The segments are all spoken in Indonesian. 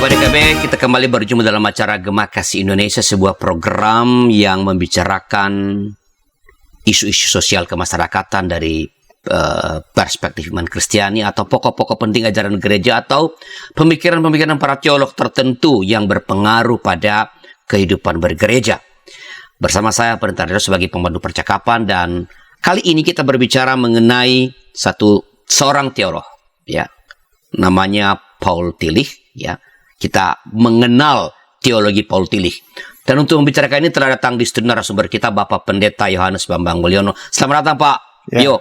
Sobat DKB, kita kembali berjumpa dalam acara Gema Kasih Indonesia, sebuah program yang membicarakan isu-isu sosial kemasyarakatan dari perspektif iman Kristiani atau pokok-pokok penting ajaran gereja atau pemikiran-pemikiran para teolog tertentu yang berpengaruh pada kehidupan bergereja. Bersama saya Pendeta Dedo sebagai pemandu percakapan, dan kali ini kita berbicara mengenai seorang teolog, ya, namanya Paul Tillich, ya. Kita mengenal teologi Paul Tillich. Dan untuk membicarakan ini telah datang di studio narasumber kita Bapak Pendeta Yohanes Bambang Mulyono. Selamat datang Pak Yo.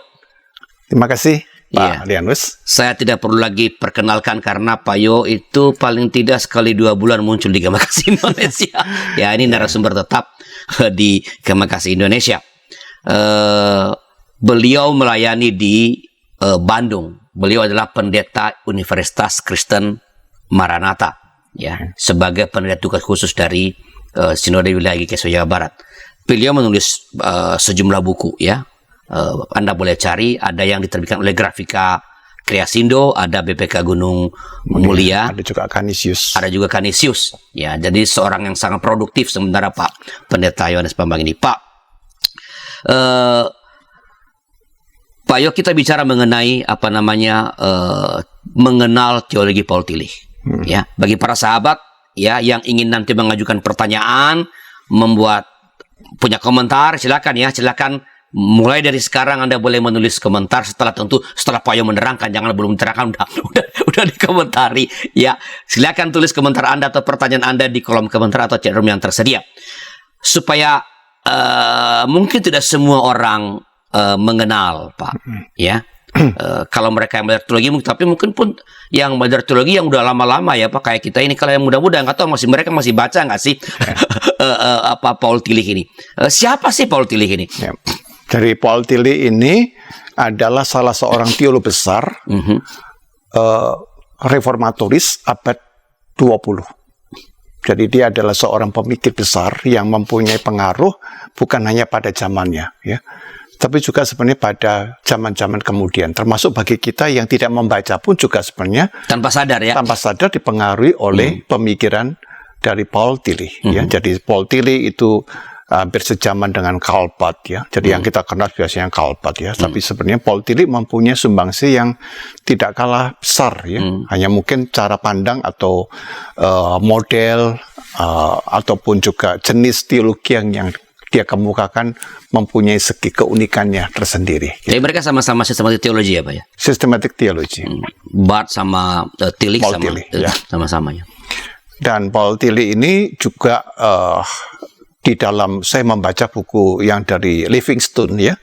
Terima kasih Pak Lianus. Saya tidak perlu lagi perkenalkan karena Pak Yo itu paling tidak sekali 2 bulan muncul di Gema Kasih Indonesia. Ya, ini narasumber tetap di Gema Kasih Indonesia. Beliau melayani di Bandung. Beliau adalah pendeta Universitas Kristen Maranatha, ya, sebagai pendeta tugas khusus dari Sinode Wilayah GKI Jawa Barat. Beliau menulis sejumlah buku, ya. Anda boleh cari, ada yang diterbitkan oleh Grafika Kreasindo, ada BPK Gunung Mulia, ada juga Canisius. Ada juga Canisius, ya. Jadi seorang yang sangat produktif sementara Pak Pendeta Yohanes Bambang ini. Pak Yo, kita bicara mengenai mengenal teologi Paul Tillich. Ya, bagi para sahabat, ya, yang ingin nanti mengajukan pertanyaan, punya komentar, silakan mulai dari sekarang Anda boleh menulis komentar. Setelah Pak Yo menerangkan, jangan belum menerangkan udah dikomentari, ya. Silakan tulis komentar Anda atau pertanyaan Anda di kolom komentar atau chat room yang tersedia, supaya mungkin tidak semua orang mengenal, Pak, ya. Kalau mereka yang belajar teologi, tapi mungkin pun yang belajar teologi yang udah lama-lama, ya Pak, kayak kita ini. Kalau yang muda-muda nggak tahu, mereka masih baca nggak sih Paul Tillich ini? Siapa sih Paul Tillich ini? Ya. Jadi Paul Tillich ini adalah salah seorang teolog besar reformatoris abad 20. Jadi dia adalah seorang pemikir besar yang mempunyai pengaruh bukan hanya pada zamannya, ya, tapi juga sebenarnya pada zaman-zaman kemudian, termasuk bagi kita yang tidak membaca pun juga sebenarnya tanpa sadar dipengaruhi oleh pemikiran dari Paul Tillich, ya. Jadi Paul Tillich itu hampir sejaman dengan Karl Barth, ya. Jadi yang kita kenal biasanya Karl Barth, ya. Tapi sebenarnya Paul Tillich mempunyai sumbangsi yang tidak kalah besar, ya. Hanya mungkin cara pandang atau model ataupun juga jenis teologi yang dia kemukakan mempunyai segi keunikannya tersendiri. Jadi mereka sama-sama sistematik teologi, ya Pak, ya? Sistematik teologi. Barth sama Tillich sama-sama, ya. Dan Paul Tillich ini juga di dalam, saya membaca buku yang dari Livingstone, ya.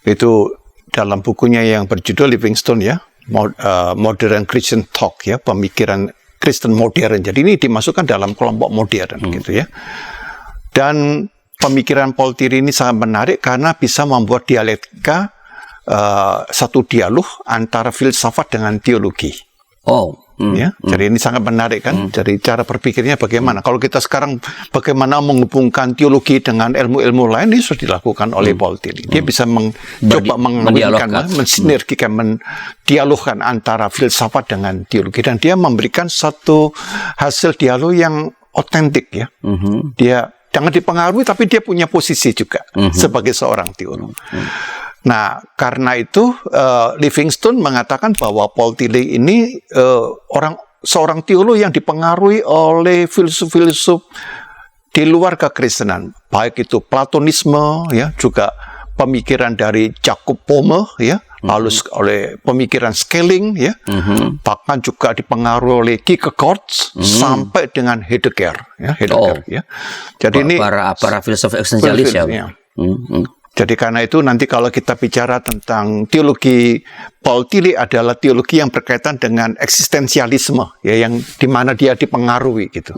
Itu dalam bukunya yang berjudul Livingstone, ya, Modern Christian Talk, ya, pemikiran Kristen modern. Jadi ini dimasukkan dalam kelompok modern, gitu, ya. Dan pemikiran Paul Tillich ini sangat menarik karena bisa membuat dialektika, satu dialog antara filsafat dengan teologi. Ya, jadi ini sangat menarik, kan? Jadi cara berpikirnya bagaimana? Kalau kita sekarang bagaimana menghubungkan teologi dengan ilmu-ilmu lain, ini sudah dilakukan oleh Paul Tillich. Dia bisa mencoba mensinergikan, mendialogkan antara filsafat dengan teologi, dan dia memberikan satu hasil dialog yang otentik, ya. Dia jangan dipengaruhi, tapi dia punya posisi juga sebagai seorang teolog. Nah, karena itu Livingstone mengatakan bahwa Paul Tillich ini seorang teolog yang dipengaruhi oleh filsuf-filsuf di luar kekristenan, baik itu Platonisme, ya, juga pemikiran dari Jacob Boehme, ya, lalu oleh pemikiran Schelling, ya, bahkan juga dipengaruhi oleh Kierkegaard sampai dengan Heidegger, ya, ya. Jadi ini para filsuf eksistensialis, ya. Jadi karena itu nanti kalau kita bicara tentang teologi Paul Tillich adalah teologi yang berkaitan dengan eksistensialisme, ya, yang dimana dia dipengaruhi, gitu.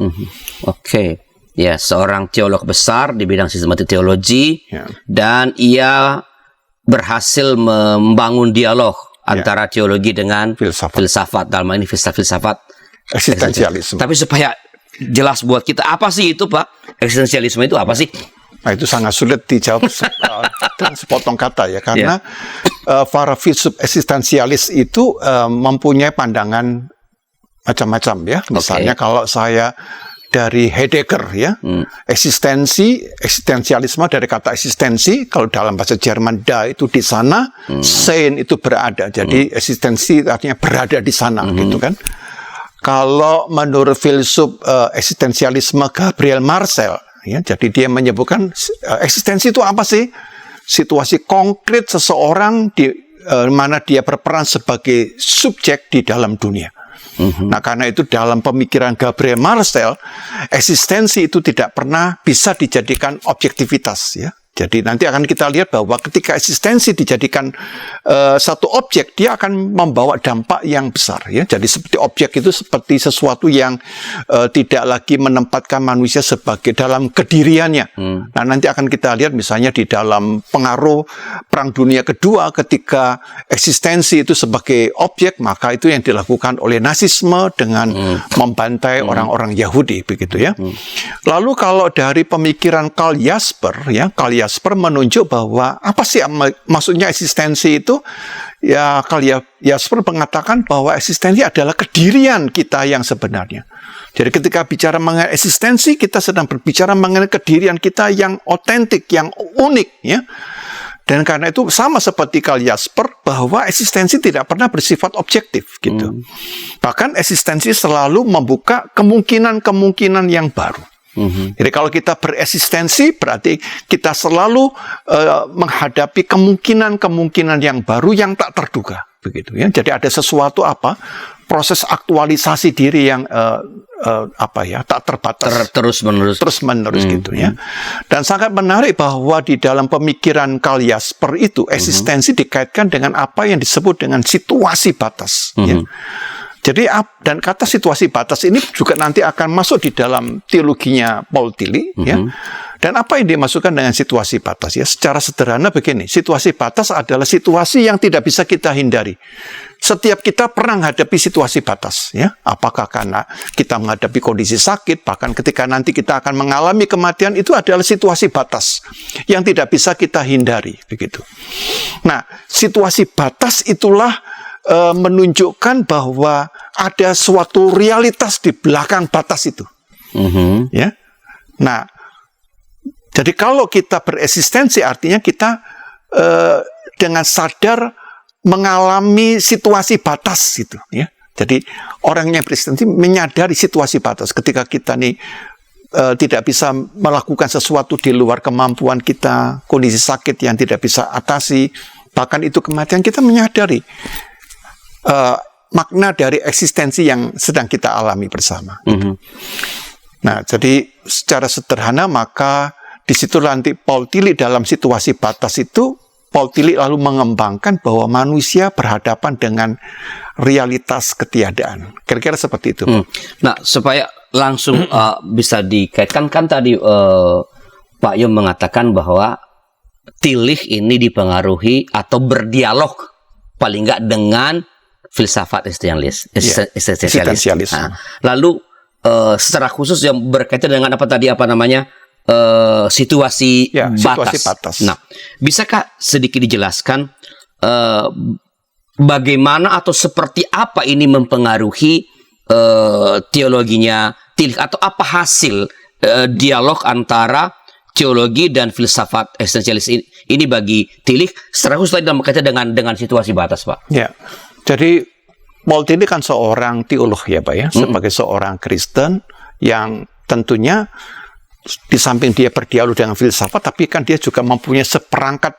Oke. Ya, seorang teolog besar di bidang sistematik teologi, ya. Dan ia berhasil membangun dialog antara teologi dengan filsafat. Dalam ini filsafat eksistensialisme. Tapi supaya jelas buat kita, apa sih itu, Pak? Eksistensialisme itu apa sih? Nah, itu sangat sulit dijawab dengan sepotong kata, ya, karena para filsuf eksistensialis itu mempunyai pandangan macam-macam ya. Misalnya kalau saya dari Heidegger ya, eksistensialisme dari kata eksistensi, kalau dalam bahasa Jerman da itu di sana, sein itu berada. Jadi eksistensi artinya berada di sana gitu kan. Kalau menurut filsuf eksistensialisme Gabriel Marcel, ya, jadi dia menyebutkan eksistensi itu apa sih? Situasi konkret seseorang di mana dia berperan sebagai subjek di dalam dunia. Nah, karena itu dalam pemikiran Gabriel Marcel, eksistensi itu tidak pernah bisa dijadikan objektivitas, ya. Jadi nanti akan kita lihat bahwa ketika eksistensi dijadikan satu objek, dia akan membawa dampak yang besar, ya. Jadi seperti objek itu seperti sesuatu yang tidak lagi menempatkan manusia sebagai dalam kediriannya. Nah, nanti akan kita lihat misalnya di dalam pengaruh Perang Dunia Kedua, ketika eksistensi itu sebagai objek, maka itu yang dilakukan oleh Nazisme dengan membantai orang-orang Yahudi, begitu ya. Lalu kalau dari pemikiran Karl Jasper, ya, Karl Jasper menunjuk bahwa apa sih maksudnya eksistensi itu? Ya, Karl Jasper mengatakan bahwa eksistensi adalah kedirian kita yang sebenarnya. Jadi ketika bicara mengenai eksistensi, kita sedang berbicara mengenai kedirian kita yang otentik, yang unik, ya. Dan karena itu sama seperti Karl Jasper bahwa eksistensi tidak pernah bersifat objektif gitu. Bahkan eksistensi selalu membuka kemungkinan-kemungkinan yang baru. Jadi kalau kita bereksistensi berarti kita selalu menghadapi kemungkinan-kemungkinan yang baru yang tak terduga, begitu ya. Jadi ada sesuatu proses aktualisasi diri yang tak terbatas, terus menerus gitu ya. Dan sangat menarik bahwa di dalam pemikiran Karl Jasper itu eksistensi dikaitkan dengan apa yang disebut dengan situasi batas, ya. Jadi, dan kata situasi batas ini juga nanti akan masuk di dalam teologinya Paul Tillich, ya. Dan apa yang dimasukkan dengan situasi batas, ya? Secara sederhana begini, situasi batas adalah situasi yang tidak bisa kita hindari. Setiap kita pernah menghadapi situasi batas, ya. Apakah karena kita menghadapi kondisi sakit, bahkan ketika nanti kita akan mengalami kematian, itu adalah situasi batas yang tidak bisa kita hindari, begitu. Nah, situasi batas itulah menunjukkan bahwa ada suatu realitas di belakang batas itu, ya. Nah, jadi kalau kita bereksistensi artinya kita dengan sadar mengalami situasi batas gitu, ya. Jadi orang yang bereksistensi menyadari situasi batas ketika kita tidak bisa melakukan sesuatu di luar kemampuan kita, kondisi sakit yang tidak bisa atasi, bahkan itu kematian, kita menyadari makna dari eksistensi yang sedang kita alami bersama. Nah, jadi secara sederhana maka di situ nanti Paul Tillich dalam situasi batas itu, Paul Tillich lalu mengembangkan bahwa manusia berhadapan dengan realitas ketiadaan. Kira-kira seperti itu. Nah, supaya langsung bisa dikaitkan, kan tadi Pak Yom mengatakan bahwa Tillich ini dipengaruhi atau berdialog paling nggak dengan filsafat eksistensialis. Nah, lalu secara khusus yang berkaitan dengan situasi batas. Nah, bisakah sedikit dijelaskan bagaimana atau seperti apa ini mempengaruhi teologinya Tillich, atau apa hasil dialog antara teologi dan filsafat eksistensialis ini bagi Tillich secara khusus dalam kaitan dengan situasi batas, Pak? Ya. Jadi Paul Tillich kan seorang teolog, ya Pak ya, sebagai seorang Kristen yang tentunya di samping dia berdialog dengan filsafat, tapi kan dia juga mempunyai seperangkat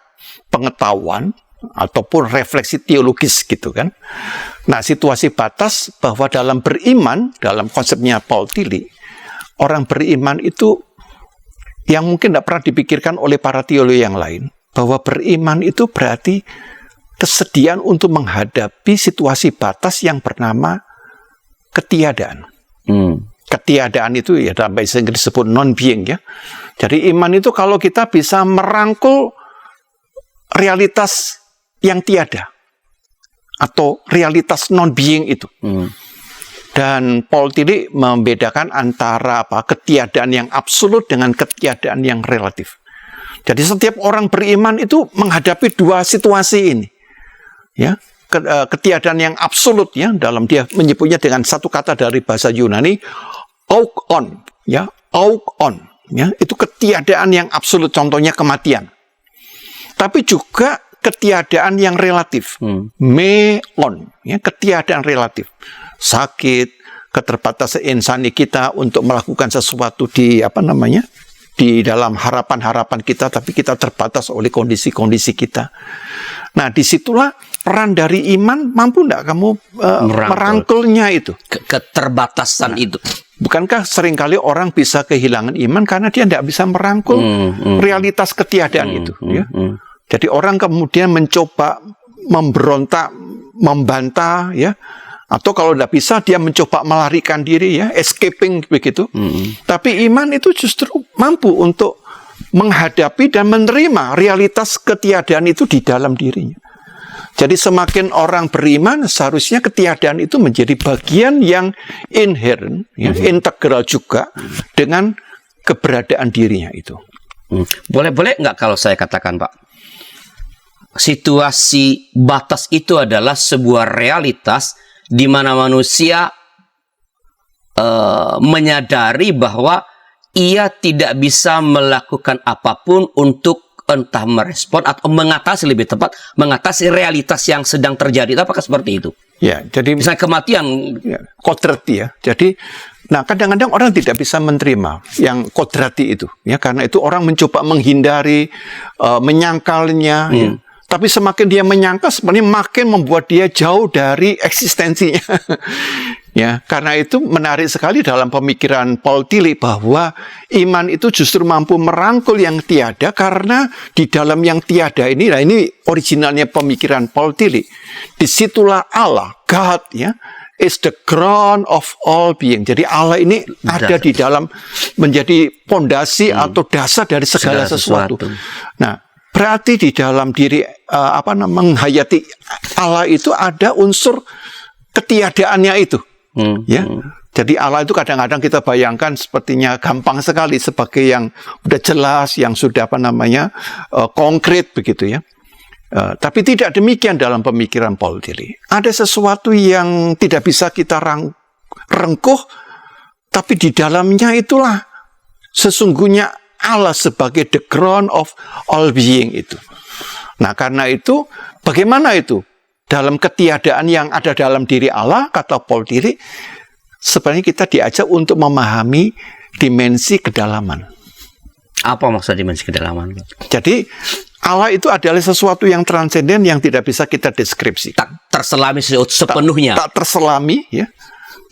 pengetahuan ataupun refleksi teologis gitu kan. Nah, situasi batas bahwa dalam beriman, dalam konsepnya Paul Tillich, orang beriman itu yang mungkin tidak pernah dipikirkan oleh para teolog yang lain, bahwa beriman itu berarti kesediaan untuk menghadapi situasi batas yang bernama ketiadaan. Ketiadaan itu ya dalam bahasa Inggris disebut non-being, ya. Jadi iman itu kalau kita bisa merangkul realitas yang tiada atau realitas non-being itu. Dan Paul Tillich membedakan antara ketiadaan yang absolut dengan ketiadaan yang relatif. Jadi setiap orang beriman itu menghadapi dua situasi ini. Ya, ketiadaan yang absolut ya, dalam dia menyebutnya dengan satu kata dari bahasa Yunani, aukon ya, aukon ya, itu ketiadaan yang absolut, contohnya kematian. Tapi juga ketiadaan yang relatif, meon ya, ketiadaan relatif. Sakit, keterbatasan insani kita untuk melakukan sesuatu di di dalam harapan-harapan kita, tapi kita terbatas oleh kondisi-kondisi kita. Nah, disitulah peran dari iman, mampu enggak kamu merangkulnya itu? Keterbatasan itu. Bukankah seringkali orang bisa kehilangan iman karena dia tidak bisa merangkul realitas ketiadaan itu? Ya? Jadi orang kemudian mencoba memberontak, membantah, ya, atau kalau tidak bisa dia mencoba melarikan diri, ya, escaping begitu. Tapi iman itu justru mampu untuk menghadapi dan menerima realitas ketiadaan itu di dalam dirinya. Jadi semakin orang beriman, seharusnya ketiadaan itu menjadi bagian yang inherent, ya, integral juga dengan keberadaan dirinya itu. Boleh nggak kalau saya katakan, Pak? Situasi batas itu adalah sebuah realitas di mana manusia menyadari bahwa ia tidak bisa melakukan apapun untuk entah merespon atau mengatasi, lebih tepat mengatasi realitas yang sedang terjadi. Apakah seperti itu? Ya, jadi misalnya kematian, ya, kodrati ya. Jadi, nah kadang-kadang orang tidak bisa menerima yang kodrati itu, ya, karena itu orang mencoba menghindari, menyangkalnya. Ya. Tapi semakin dia menyangkal, sebenarnya makin membuat dia jauh dari eksistensinya. Ya, karena itu menarik sekali dalam pemikiran Paul Tillich bahwa iman itu justru mampu merangkul yang tiada, karena di dalam yang tiada ini, nah ini originalnya pemikiran Paul Tillich. Disitulah Allah, God, ya, is the ground of all being. Jadi Allah ini ada di dalam, menjadi pondasi atau dasar dari segala sesuatu. Nah, berarti di dalam diri menghayati Allah itu ada unsur ketiadaannya itu. Ya. Jadi Allah itu kadang-kadang kita bayangkan sepertinya gampang sekali sebagai yang udah jelas, yang sudah konkret begitu ya. Tapi tidak demikian dalam pemikiran Paul Tillich. Ada sesuatu yang tidak bisa kita rengkuh, tapi di dalamnya itulah sesungguhnya Allah sebagai the ground of all being itu. Nah, karena itu, bagaimana itu? Dalam ketiadaan yang ada dalam diri Allah, kata Paul Tillich, sebenarnya kita diajak untuk memahami dimensi kedalaman. Apa maksud dimensi kedalaman? Jadi, Allah itu adalah sesuatu yang transenden yang tidak bisa kita deskripsi. Tak terselami sepenuhnya. Tak terselami, ya.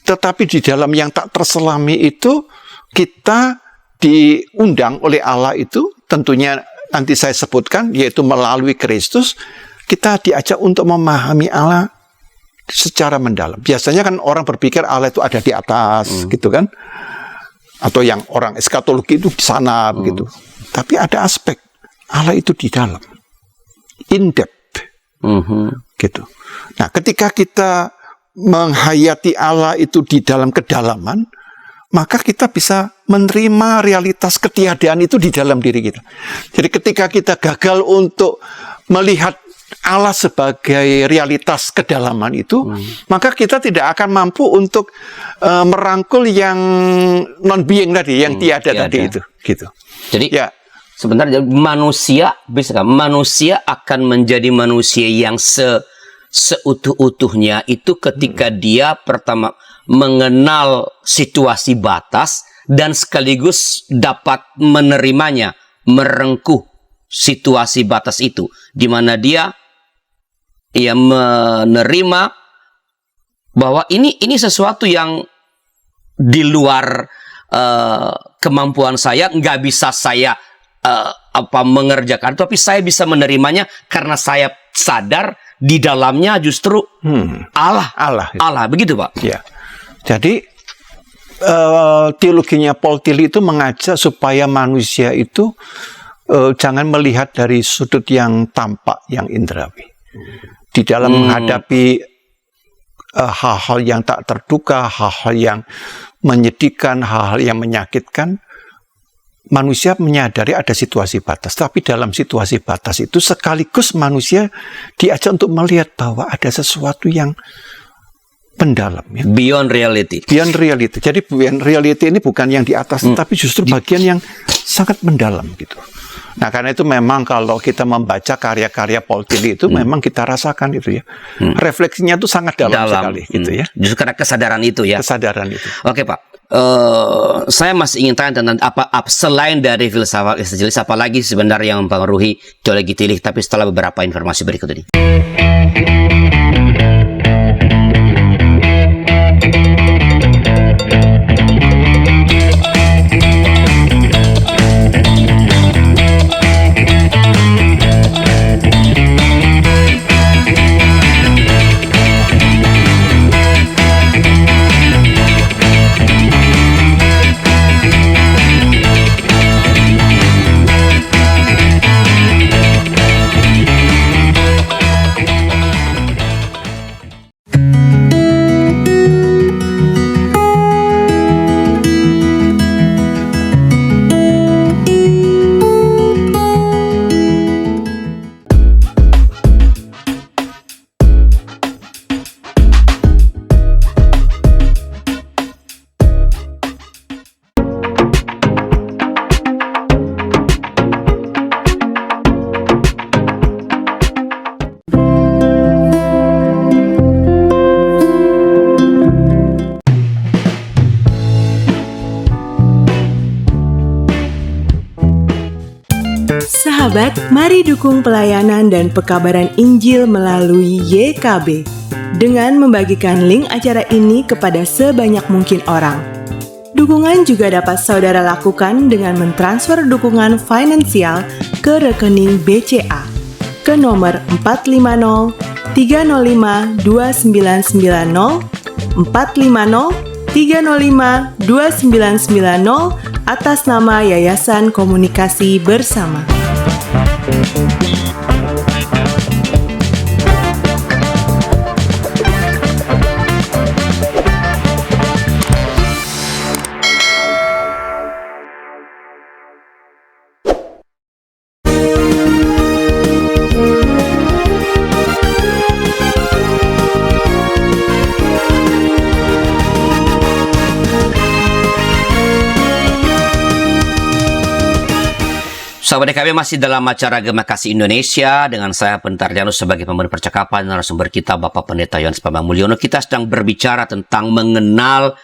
Tetapi di dalam yang tak terselami itu, kita diundang oleh Allah itu, tentunya nanti saya sebutkan, yaitu melalui Kristus, kita diajak untuk memahami Allah secara mendalam. Biasanya kan orang berpikir Allah itu ada di atas, gitu kan, atau yang orang eskatologi itu di sana, begitu. Tapi ada aspek Allah itu di dalam, in depth, gitu. Nah, ketika kita menghayati Allah itu di dalam kedalaman, maka kita bisa menerima realitas ketiadaan itu di dalam diri kita. Jadi ketika kita gagal untuk melihat Allah sebagai realitas kedalaman itu, maka kita tidak akan mampu untuk merangkul yang non-being tadi, yang tiada tadi itu. Gitu. Jadi ya, sebenarnya manusia akan menjadi manusia yang seutuh-utuhnya itu ketika dia pertama mengenal situasi batas dan sekaligus dapat menerimanya, merengkuh situasi batas itu, di mana dia menerima bahwa ini sesuatu yang di luar kemampuan saya, nggak bisa saya mengerjakan, tapi saya bisa menerimanya karena saya sadar di dalamnya justru Allah, begitu Pak? Ya. Jadi teologinya Paul Tillich itu mengajak supaya manusia itu jangan melihat dari sudut yang tampak, yang indrawi. Di dalam menghadapi hal-hal yang tak terduga, hal-hal yang menyedihkan, hal-hal yang menyakitkan, manusia menyadari ada situasi batas, tapi dalam situasi batas itu sekaligus manusia diajak untuk melihat bahwa ada sesuatu yang mendalam, ya. Beyond reality. Beyond reality. Jadi beyond reality ini bukan yang di atas, tapi justru bagian yang sangat mendalam gitu. Nah, karena itu memang kalau kita membaca karya-karya Paul Tillich itu memang kita rasakan itu, ya. Refleksinya itu sangat dalam sekali gitu, ya. Justru karena kesadaran itu, ya. Kesadaran itu. Oke, Pak. Saya masih ingin tanya tentang apa selain dari filsafat eksistensialis, apa lagi sebenarnya yang mempengaruhi teologi Tillich, tapi setelah beberapa informasi berikut ini. Sahabat, mari dukung pelayanan dan pekabaran Injil melalui YKB dengan membagikan link acara ini kepada sebanyak mungkin orang. Dukungan juga dapat saudara lakukan dengan mentransfer dukungan finansial ke rekening BCA ke nomor 450 305 2990 450 305 2990 atas nama Yayasan Komunikasi Bersama. Sahabat DKB, masih dalam acara Gema Kasih Indonesia dengan saya Pendeta Ardianus sebagai pemberi percakapan, narasumber kita Bapak Pendeta Yohanes Bambang Mulyono. Kita sedang berbicara tentang mengenal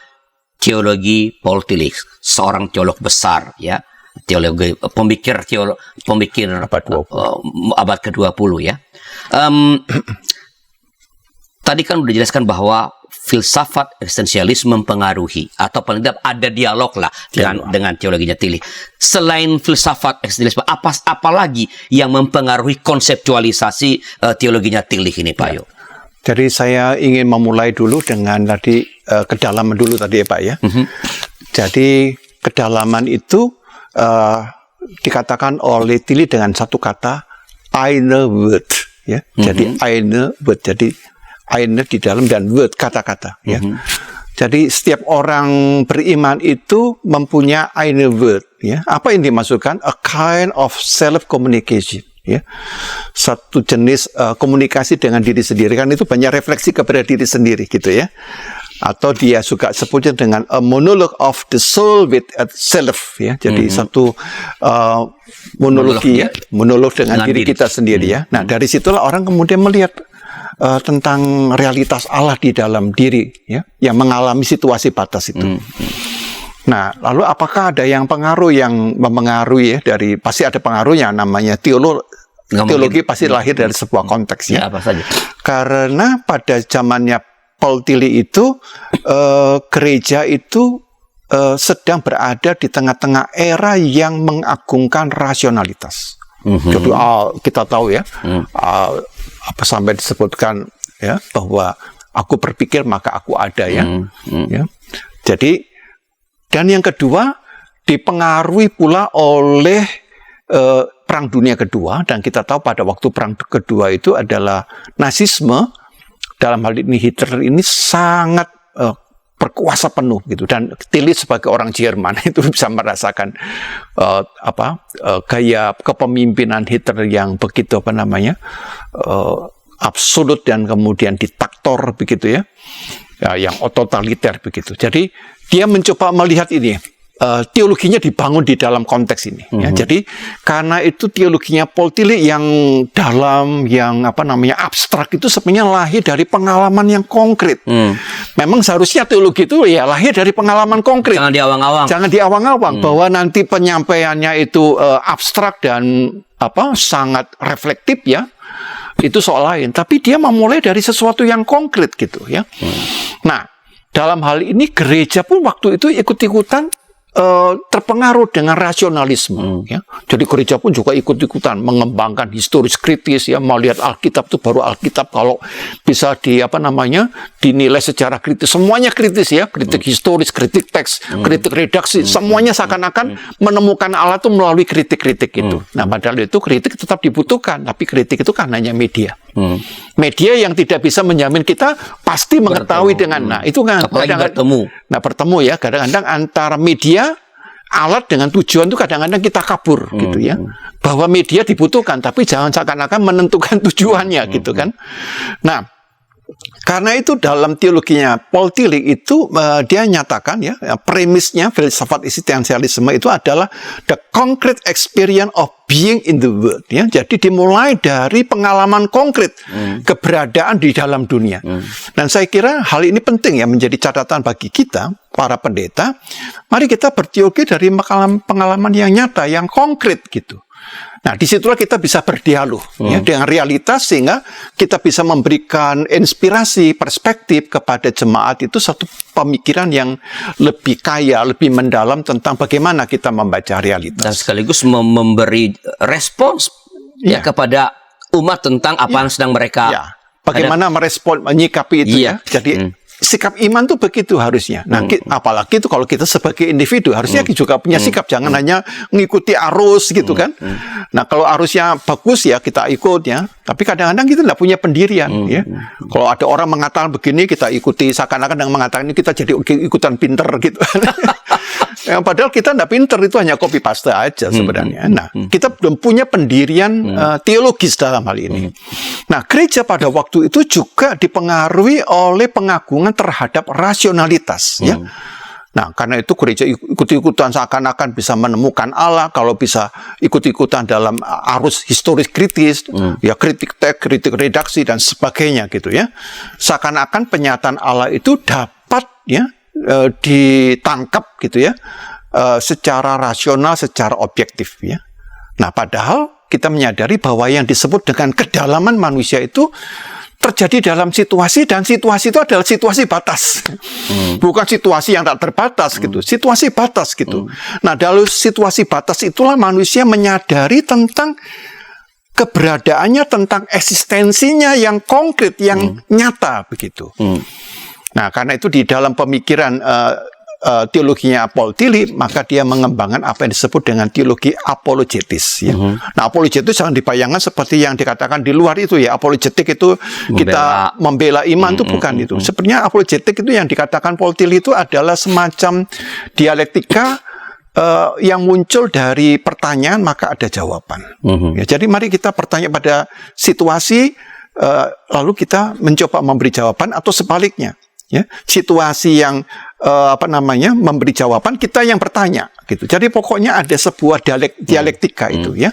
teologi Paul Tillich, seorang teolog besar, ya, teologi pemikir abad ke-20, ya. Tadi kan udah jelaskan bahwa filsafat eksistensialisme mempengaruhi, atau paling tidak ada dialog lah dengan teologinya Tillich. Selain filsafat eksistensialisme, apa lagi yang mempengaruhi konseptualisasi teologinya Tillich ini, Pak Yo? Jadi saya ingin memulai dulu dengan tadi kedalaman dulu tadi, ya Pak, ya. Jadi kedalaman itu dikatakan oleh Tillich dengan satu kata, eine Wort, ya. Jadi eine Wort, jadi eine di dalam dan word, kata-kata, ya. Jadi setiap orang beriman itu mempunyai eine Wort, ya. Apa yang dimaksudkan? A kind of self communication, ya. Satu jenis komunikasi dengan diri sendiri, kan itu banyak refleksi kepada diri sendiri gitu, ya. Atau dia suka sebutnya dengan a monologue of the soul with itself, ya. Jadi satu monolog dengan diri kita sendiri, ya. Nah, dari situlah orang kemudian melihat tentang realitas Allah di dalam diri, ya, yang mengalami situasi batas itu. Nah, lalu apakah ada yang mempengaruhi, ya, pasti ada pengaruhnya, namanya teologi pasti lahir dari sebuah konteks, ya. Ya, apa saja? Karena pada zamannya Paul Tillich itu gereja itu sedang berada di tengah-tengah era yang mengagungkan rasionalitas. Jadi kita tahu, ya, apa sampai disebutkan, ya, bahwa aku berpikir maka aku ada, ya. Ya. Jadi, dan yang kedua dipengaruhi pula oleh Perang Dunia Kedua, dan kita tahu pada waktu Perang Kedua itu adalah Nazisme, dalam hal ini Hitler ini sangat berkuasa penuh gitu, dan Tilly sebagai orang Jerman itu bisa merasakan gaya kepemimpinan Hitler yang begitu absolut dan kemudian diktator begitu ya, yang totaliter begitu. Jadi dia mencoba melihat ini. Teologinya dibangun di dalam konteks ini. Ya. Jadi karena itu teologinya Paul Tillich yang dalam, yang abstrak itu sebenarnya lahir dari pengalaman yang konkret. Memang seharusnya teologi itu ya lahir dari pengalaman konkret. Jangan diawang-awang. Jangan diawang-awang bahwa nanti penyampaiannya itu abstrak dan sangat reflektif ya. Itu soal lain. Tapi dia memulai dari sesuatu yang konkret gitu ya. Nah, dalam hal ini gereja pun waktu itu ikut-ikutan terpengaruh dengan rasionalisme ya. Jadi gereja pun juga ikut-ikutan mengembangkan historis kritis ya, melihat Alkitab itu baru Alkitab kalau bisa dinilai secara kritis. Semuanya kritis ya, kritik historis, kritik teks, kritik redaksi, semuanya seakan-akan menemukan Allah itu melalui kritik-kritik itu. Nah, padahal itu kritik tetap dibutuhkan, tapi kritik itu kan hanya media. Media yang tidak bisa menjamin kita pasti mengetahui dengan itu kan bertemu ya, kadang-kadang antara media alat dengan tujuan itu kadang-kadang kita kabur gitu ya, bahwa media dibutuhkan tapi jangan seakan-akan menentukan tujuannya gitu kan. Nah, karena itu dalam teologinya Paul Tillich itu dia nyatakan ya, premisnya filsafat eksistensialisme itu adalah the concrete experience of being in the world ya. Jadi dimulai dari pengalaman konkret keberadaan di dalam dunia. Dan saya kira hal ini penting ya, menjadi catatan bagi kita para pendeta. Mari kita berteologi dari pengalaman yang nyata, yang konkret gitu. Nah, disitulah kita bisa berdialog ya, dengan realitas, sehingga kita bisa memberikan inspirasi, perspektif kepada jemaat itu satu pemikiran yang lebih kaya, lebih mendalam tentang bagaimana kita membaca realitas. Dan sekaligus memberi respons ya kepada umat tentang apa yang sedang mereka bagaimana merespon, menyikapi itu ya. Jadi sikap iman tuh begitu harusnya. Nah, apalagi itu kalau kita sebagai individu harusnya juga punya sikap, jangan hanya mengikuti arus gitu kan. Nah, kalau arusnya bagus ya kita ikut ya. Tapi kadang-kadang kita tidak punya pendirian ya. Kalau ada orang mengatakan begini kita ikuti, seakan-akan yang mengatakan ini kita jadi ikutan pinter gitu. Ya, padahal kita tidak pinter, itu hanya copy paste aja sebenarnya. Nah, kita belum punya pendirian teologis dalam hal ini. Nah, gereja pada waktu itu juga dipengaruhi oleh pengagungan terhadap rasionalitas ya. Nah, karena itu gereja ikut-ikutan seakan-akan bisa menemukan Allah kalau bisa ikut-ikutan dalam arus historis kritis, ya kritik teks, kritik redaksi dan sebagainya gitu ya. Seakan-akan penyataan Allah itu dapat ya ditangkap gitu ya, secara rasional, secara objektif ya. Nah, padahal kita menyadari bahwa yang disebut dengan kedalaman manusia itu terjadi dalam situasi, dan situasi itu adalah situasi batas. Bukan situasi yang tak terbatas gitu, situasi batas gitu. Nah, dalam situasi batas itulah manusia menyadari tentang keberadaannya, tentang eksistensinya yang konkret, yang nyata begitu. Nah, karena itu di dalam pemikiran teologinya Paul Tillich, maka dia mengembangkan apa yang disebut dengan teologi apologetis ya. Nah, apologetis jangan dibayangkan seperti yang dikatakan di luar itu ya. Apologetik itu kita membela iman, itu bukan itu. Sebenarnya apologetik itu yang dikatakan Paul Tillich itu adalah semacam dialektika yang muncul dari pertanyaan maka ada jawaban. Ya, jadi mari kita bertanya pada situasi, lalu kita mencoba memberi jawaban, atau sebaliknya. Ya, situasi yang memberi jawaban, kita yang bertanya gitu. Jadi pokoknya ada sebuah dialektika itu ya.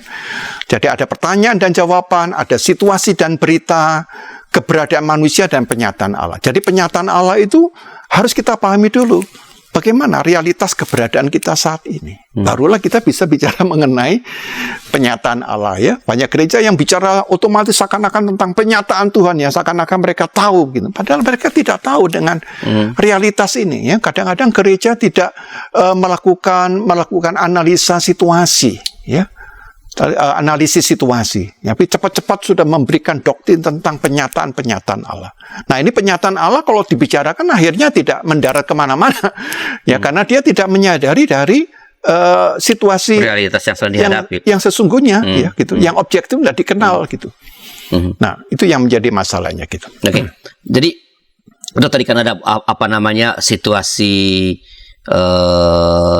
Jadi ada pertanyaan dan jawaban, ada situasi dan berita, keberadaan manusia dan penyataan Allah. Jadi penyataan Allah itu harus kita pahami dulu. Bagaimana realitas keberadaan kita saat ini. Barulah kita bisa bicara mengenai penyataan Allah ya. Banyak gereja yang bicara otomatis seakan-akan tentang penyataan Tuhan ya, seakan-akan mereka tahu gitu. Padahal mereka tidak tahu dengan realitas ini ya. Kadang-kadang gereja tidak melakukan analisa situasi ya. Analisis situasi, tapi cepat-cepat sudah memberikan doktrin tentang penyataan-penyataan Allah. Nah, ini penyataan Allah kalau dibicarakan akhirnya tidak mendarat kemana-mana, ya karena dia tidak menyadari dari situasi realitas yang sedang dihadapi, yang sesungguhnya, ya gitu, yang objektif tidak dikenal gitu. Nah, itu yang menjadi masalahnya gitu. Oke. Jadi Udah tadi kan ada situasi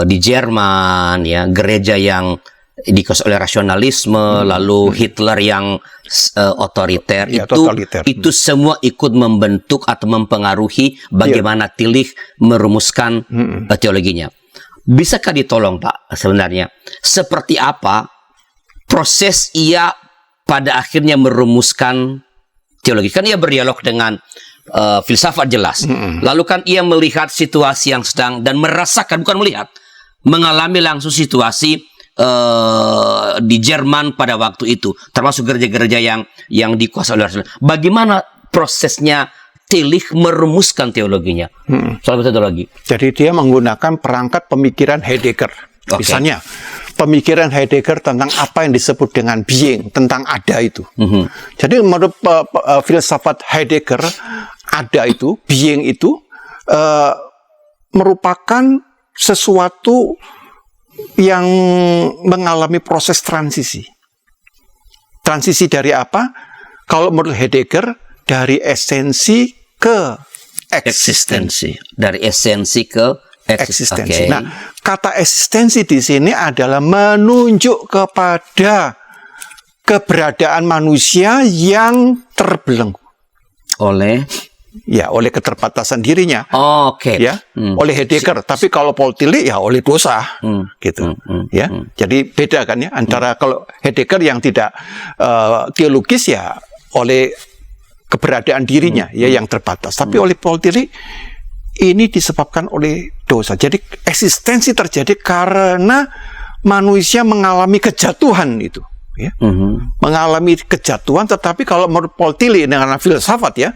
di Jerman, ya, gereja yang dikuasai oleh rasionalisme, lalu Hitler yang otoriter, Ya, itu totaliter. itu semua ikut membentuk atau mempengaruhi bagaimana Tillich merumuskan teologinya. Bisakah ditolong, Pak, sebenarnya seperti apa proses ia pada akhirnya merumuskan teologi? Kan ia berdialog dengan filsafat jelas. Lalu kan ia melihat situasi yang sedang dan merasakan, bukan melihat, mengalami langsung situasi di Jerman pada waktu itu, termasuk gereja-gereja yang dikuasai oleh Rasul. Bagaimana prosesnya Tillich merumuskan teologinya? Soal metodologi. Jadi dia menggunakan perangkat pemikiran Heidegger. Oke. Misalnya, pemikiran Heidegger tentang apa yang disebut dengan being, tentang ada itu. Jadi menurut filsafat Heidegger, ada itu, being itu merupakan sesuatu yang mengalami proses transisi. Transisi dari apa? Kalau menurut Heidegger, dari esensi ke eksistensi. Dari esensi ke Eksistensi. Oke. Nah, kata eksistensi di sini adalah menunjuk kepada keberadaan manusia yang terbelenggu oleh keterbatasan dirinya. Oke. Ya, oleh Heidegger. Tapi kalau Paul Tillich ya oleh dosa, gitu. Ya, jadi beda kan ya antara kalau Heidegger yang tidak teologis ya oleh keberadaan dirinya ya yang terbatas. Tapi oleh Paul Tillich ini disebabkan oleh dosa. Jadi eksistensi terjadi karena manusia mengalami kejatuhan itu. Ya. Mengalami kejatuhan, tetapi kalau menurut Paul Tillich dengan filsafat ya,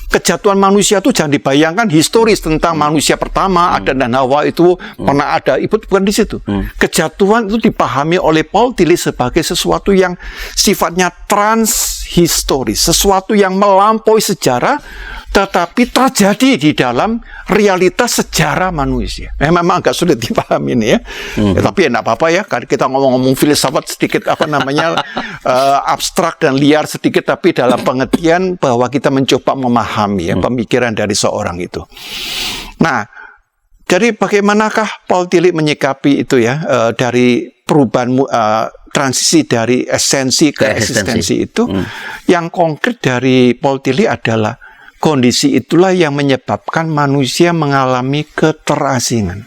kejatuhan manusia itu jangan dibayangkan historis tentang manusia pertama Adam dan Hawa itu pernah ada, itu bukan di situ. Kejatuhan itu dipahami oleh Paul Tillich sebagai sesuatu yang sifatnya transhistoris, sesuatu yang melampaui sejarah tetapi terjadi di dalam realitas sejarah manusia. Memang agak sulit dipahami ini ya. Tapi ya enggak apa-apa ya, kita ngomong-ngomong filsafat sedikit abstrak dan liar sedikit, tapi dalam pengertian bahwa kita mencoba memahami ya pemikiran dari seorang itu. Nah, jadi bagaimanakah Paul Tillich menyikapi itu ya, dari perubahan transisi dari esensi ke eksistensi itu? Yang konkret dari Paul Tillich adalah kondisi itulah yang menyebabkan manusia mengalami keterasingan.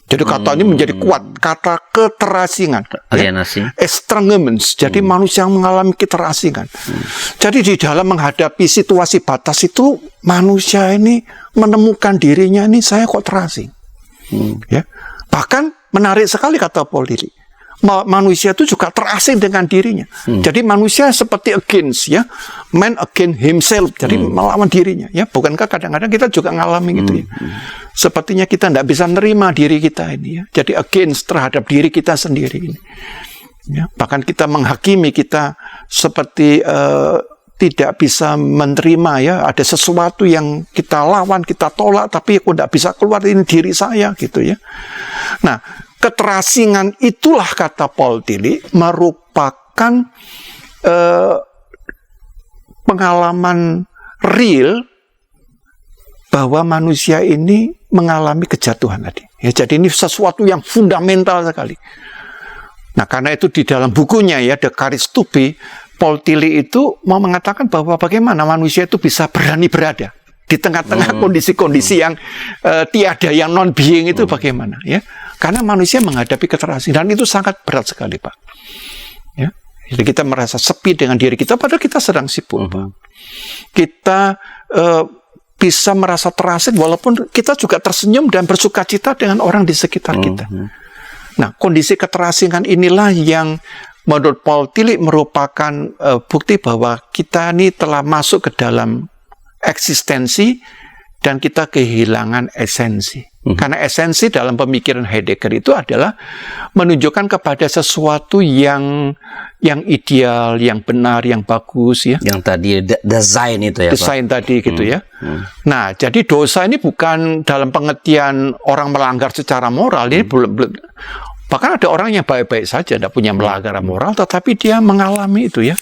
Jadi kata ini menjadi kuat, kata keterasingan. Alienasi. Estrangements. Jadi manusia yang mengalami keterasingan. Jadi di dalam menghadapi situasi batas itu, manusia ini menemukan dirinya ini, saya kok terasing. Ya. Bahkan menarik sekali kata Paul Tillich. Manusia itu juga terasing dengan dirinya. Jadi manusia seperti against ya, man against himself. Jadi melawan dirinya. Ya, bukankah kadang-kadang kita juga ngalami gitu ya? Sepertinya kita tidak bisa nerima diri kita ini ya. Jadi against terhadap diri kita sendiri ini. Ya, bahkan kita menghakimi kita seperti tidak bisa menerima ya. Ada sesuatu yang kita lawan, kita tolak, tapi aku tidak bisa keluar, ini diri saya gitu ya. Nah, keterasingan itulah kata Paul Tillich merupakan pengalaman real bahwa manusia ini mengalami kejatuhan tadi. Ya, jadi ini sesuatu yang fundamental sekali. Nah, karena itu di dalam bukunya ya The Courage to Be, Paul Tillich itu mau mengatakan bahwa bagaimana manusia itu bisa berani berada di tengah-tengah kondisi-kondisi yang tiada, yang non-being itu bagaimana ya. Karena manusia menghadapi keterasingan, dan itu sangat berat sekali, Pak. Ya. Jadi kita merasa sepi dengan diri kita, padahal kita sedang sibuk, Pak. Kita bisa merasa terasing, walaupun kita juga tersenyum dan bersukacita dengan orang di sekitar kita. Nah, kondisi keterasingan inilah yang menurut Paul Tillich merupakan bukti bahwa kita ini telah masuk ke dalam eksistensi dan kita kehilangan esensi. Karena esensi dalam pemikiran Heidegger itu adalah menunjukkan kepada sesuatu yang ideal, yang benar, yang bagus ya. Yang tadi desain itu ya, desain tadi gitu ya. Nah, jadi dosa ini bukan dalam pengertian orang melanggar secara moral. Ini bahkan ada orang yang baik-baik saja, tidak punya melanggar moral, tetapi dia mengalami itu ya,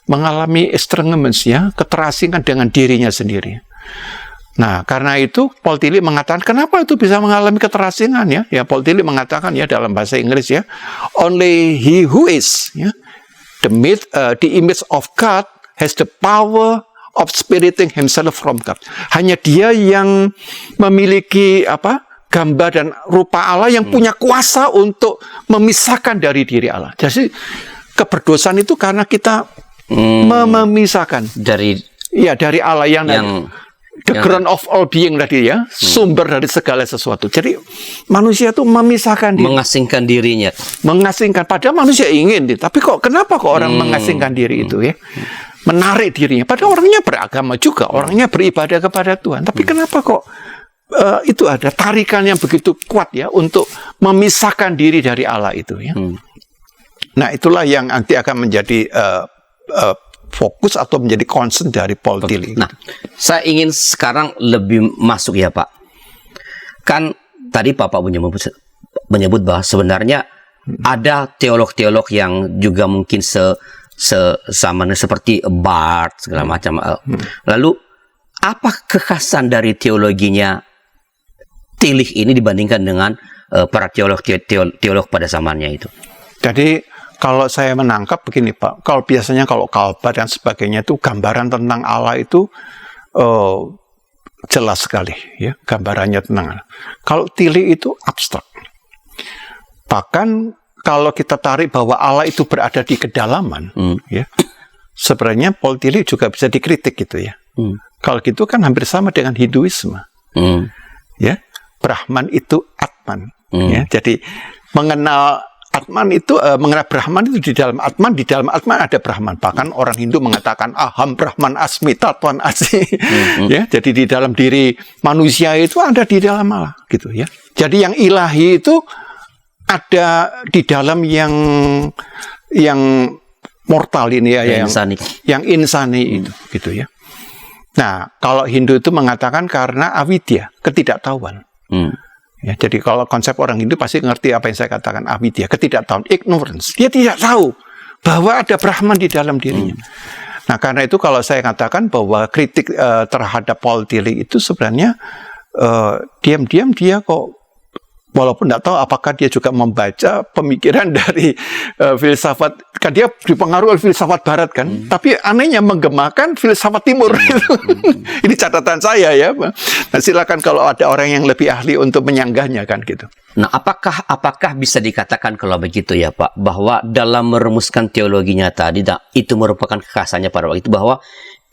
mengalami estrangements ya, keterasingan dengan dirinya sendiri. Nah, karena itu Paul Tillich mengatakan kenapa itu bisa mengalami keterasingan ya? Ya Paul Tillich mengatakan ya dalam bahasa Inggris ya, only he who is ya, the image of God has the power of separating himself from God. Hanya dia yang memiliki gambar dan rupa Allah yang punya kuasa untuk memisahkan dari diri Allah. Jadi keberdosaan itu karena kita memisahkan dari Allah yang the ground of all being tadi ya, sumber dari segala sesuatu. Jadi manusia itu memisahkan diri, mengasingkan dirinya. Mengasingkan, padahal manusia ingin, tapi kenapa orang mengasingkan diri itu ya? Menarik dirinya. Padahal orangnya beragama juga, orangnya beribadah kepada Tuhan. Tapi kenapa kok itu ada tarikan yang begitu kuat ya untuk memisahkan diri dari Allah itu ya? Nah, itulah yang nanti akan menjadi fokus atau menjadi concern dari Paul Tillich. Nah, saya ingin sekarang lebih masuk ya Pak. Kan tadi Bapak menyebut bahwa sebenarnya ada teolog-teolog yang juga mungkin sama seperti Barth segala macam. Lalu apa kekhasan dari teologinya Tillich ini dibandingkan dengan para teolog pada zamannya itu? Jadi kalau saya menangkap begini Pak, kalau biasanya kalau Calvert dan sebagainya itu gambaran tentang Allah itu jelas sekali ya, gambarannya tentang Allah. Kalau Tillich itu abstrak. Bahkan kalau kita tarik bahwa Allah itu berada di kedalaman, ya, sebenarnya Paul Tillich juga bisa dikritik gitu ya. Kalau gitu kan hampir sama dengan Hinduisme, ya, Brahman itu Atman, ya. Jadi mengenal Atman itu, mengenal Brahman itu di dalam Atman ada Brahman. Bahkan orang Hindu mengatakan Aham Brahman Asmi Tatuan Asi. Ya, jadi di dalam diri manusia itu ada di dalam Allah, gitu ya. Jadi yang ilahi itu ada di dalam yang mortal ini ya, yang insani itu, gitu ya. Nah, kalau Hindu itu mengatakan karena avidya, ketidaktahuan. Ya, jadi kalau konsep orang Hindu pasti ngerti apa yang saya katakan, avidya, ketidaktahuan, ignorance. Dia tidak tahu bahwa ada Brahman di dalam dirinya. Nah, karena itu kalau saya katakan bahwa kritik terhadap Paul Tillich itu sebenarnya diam-diam dia kok, walaupun tidak tahu apakah dia juga membaca pemikiran dari filsafat, kan dia dipengaruhi oleh filsafat Barat kan, tapi anehnya menggemakan filsafat Timur. Ini catatan saya ya. Nah, silakan kalau ada orang yang lebih ahli untuk menyanggahnya kan gitu. Nah, apakah bisa dikatakan kalau begitu ya Pak, bahwa dalam merumuskan teologinya tadi, itu merupakan kekhasannya pada waktu itu, bahwa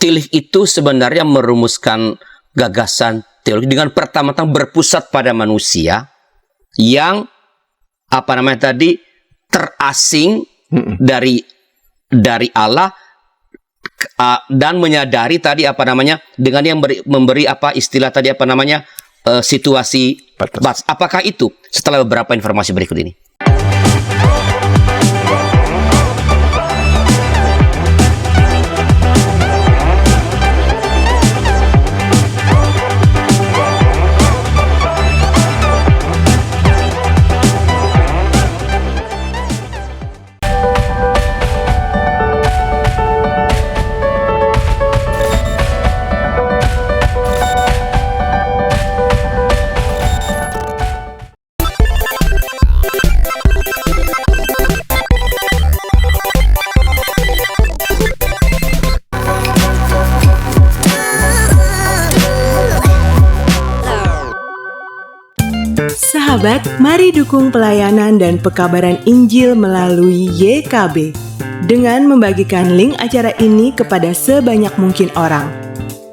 Tillich itu sebenarnya merumuskan gagasan teologi dengan pertama-tama berpusat pada manusia yang terasing dari Allah, dan menyadari tadi dengan yang memberi istilah tadi situasi batas. Apakah itu setelah beberapa informasi berikut ini? Sahabat, mari dukung pelayanan dan pekabaran Injil melalui YKB dengan membagikan link acara ini kepada sebanyak mungkin orang.